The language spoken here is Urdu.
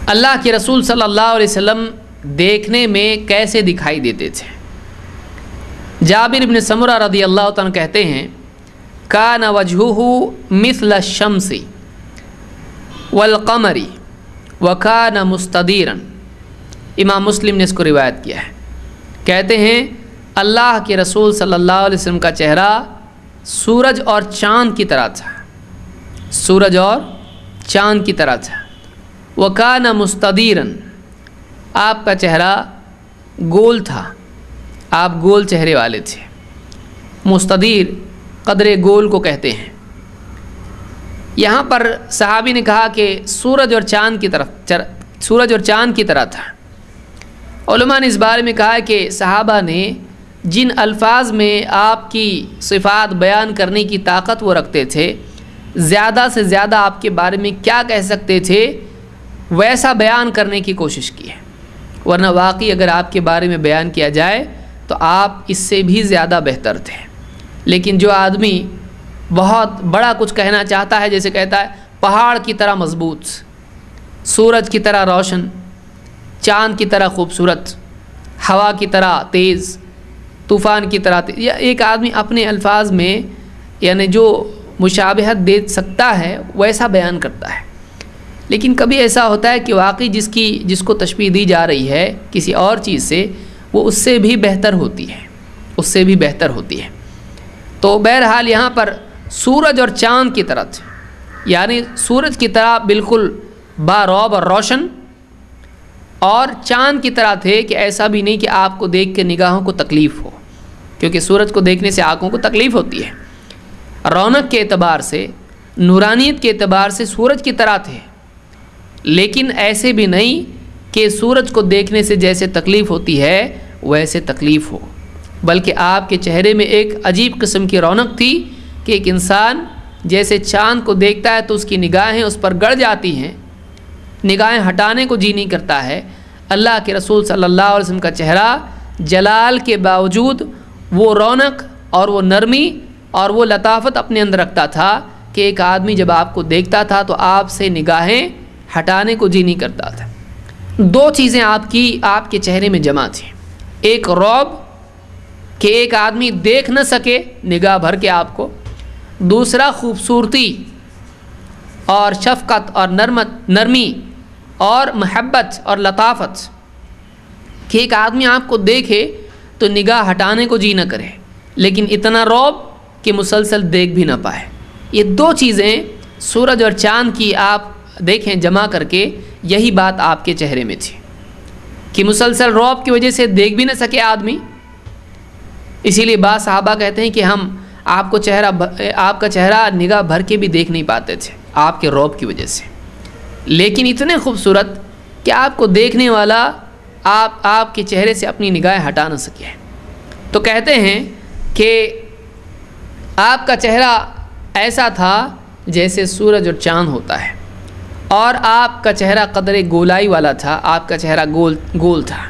اللہ کے رسول صلی اللہ علیہ وسلم دیکھنے میں کیسے دکھائی دیتے تھے؟ جابر بن سمرہ رضی اللہ تعالیٰ کہتے ہیں کان وجہہ مثل الشمس والقمر وکان مستدیرا۔ امام مسلم نے اس کو روایت کیا ہے۔ کہتے ہیں اللہ کے رسول صلی اللہ علیہ وسلم کا چہرہ سورج اور چاند کی طرح تھا، سورج اور چاند کی طرح تھا۔ وکان مستدیرا، آپ کا چہرہ گول تھا، آپ گول چہرے والے تھے۔ مستدیر قدر گول کو کہتے ہیں۔ یہاں پر صحابی نے کہا کہ سورج اور چاند کی طرح تھا۔ علماء نے اس بارے میں کہا کہ صحابہ نے جن الفاظ میں آپ کی صفات بیان کرنے کی طاقت وہ رکھتے تھے، زیادہ سے زیادہ آپ کے بارے میں کیا کہہ سکتے تھے ویسا بیان کرنے کی کوشش کی ہے، ورنہ واقعی اگر آپ کے بارے میں بیان کیا جائے تو آپ اس سے بھی زیادہ بہتر تھے۔ لیکن جو آدمی بہت بڑا کچھ کہنا چاہتا ہے، جیسے کہتا ہے پہاڑ کی طرح مضبوط، سورج کی طرح روشن، چاند کی طرح خوبصورت، ہوا کی طرح تیز، طوفان کی طرح تیز، یا ایک آدمی اپنے الفاظ میں یعنی جو مشابہت دے سکتا ہے ویسا بیان کرتا ہے۔ لیکن کبھی ایسا ہوتا ہے کہ واقعی جس کو تشبیہ دی جا رہی ہے کسی اور چیز سے، وہ اس سے بھی بہتر ہوتی ہے، تو بہرحال یہاں پر سورج اور چاند کی طرح تھے، یعنی سورج کی طرح بالکل بارعب اور روشن، اور چاند کی طرح تھے کہ ایسا بھی نہیں کہ آپ کو دیکھ کے نگاہوں کو تکلیف ہو، کیونکہ سورج کو دیکھنے سے آنکھوں کو تکلیف ہوتی ہے۔ رونق کے اعتبار سے، نورانیت کے اعتبار سے سورج کی طرح تھے، لیکن ایسے بھی نہیں کہ سورج کو دیکھنے سے جیسے تکلیف ہوتی ہے ویسے تکلیف ہو، بلکہ آپ کے چہرے میں ایک عجیب قسم کی رونق تھی کہ ایک انسان جیسے چاند کو دیکھتا ہے تو اس کی نگاہیں اس پر گڑ جاتی ہیں، نگاہیں ہٹانے کو جی نہیں کرتا ہے۔ اللہ کے رسول صلی اللہ علیہ وسلم کا چہرہ جلال کے باوجود وہ رونق اور وہ نرمی اور وہ لطافت اپنے اندر رکھتا تھا کہ ایک آدمی جب آپ کو دیکھتا تھا تو آپ سے نگاہیں ہٹانے کو جی نہیں کرتا تھا۔ دو چیزیں آپ کے چہرے میں جمع تھیں، ایک رعب کہ ایک آدمی دیکھ نہ سکے نگاہ بھر کے آپ کو، دوسرا خوبصورتی اور شفقت اور نرمی اور محبت اور لطافت کہ ایک آدمی آپ کو دیکھے تو نگاہ ہٹانے کو جی نہ کرے، لیکن اتنا رعب کہ مسلسل دیکھ بھی نہ پائے۔ یہ دو چیزیں سورج اور چاند کی آپ دیکھیں جمع کر کے، یہی بات آپ کے چہرے میں تھی کہ مسلسل رعب کی وجہ سے دیکھ بھی نہ سکے آدمی۔ اسی لیے بعض صحابہ کہتے ہیں کہ ہم آپ کا چہرہ نگاہ بھر کے بھی دیکھ نہیں پاتے تھے آپ کے رعب کی وجہ سے، لیکن اتنے خوبصورت کہ آپ کو دیکھنے والا آپ کے چہرے سے اپنی نگاہیں ہٹا نہ سکے۔ تو کہتے ہیں کہ آپ کا چہرہ ایسا تھا جیسے سورج اور چاند ہوتا ہے، اور آپ کا چہرہ قدر گولائی والا تھا، آپ کا چہرہ گول تھا۔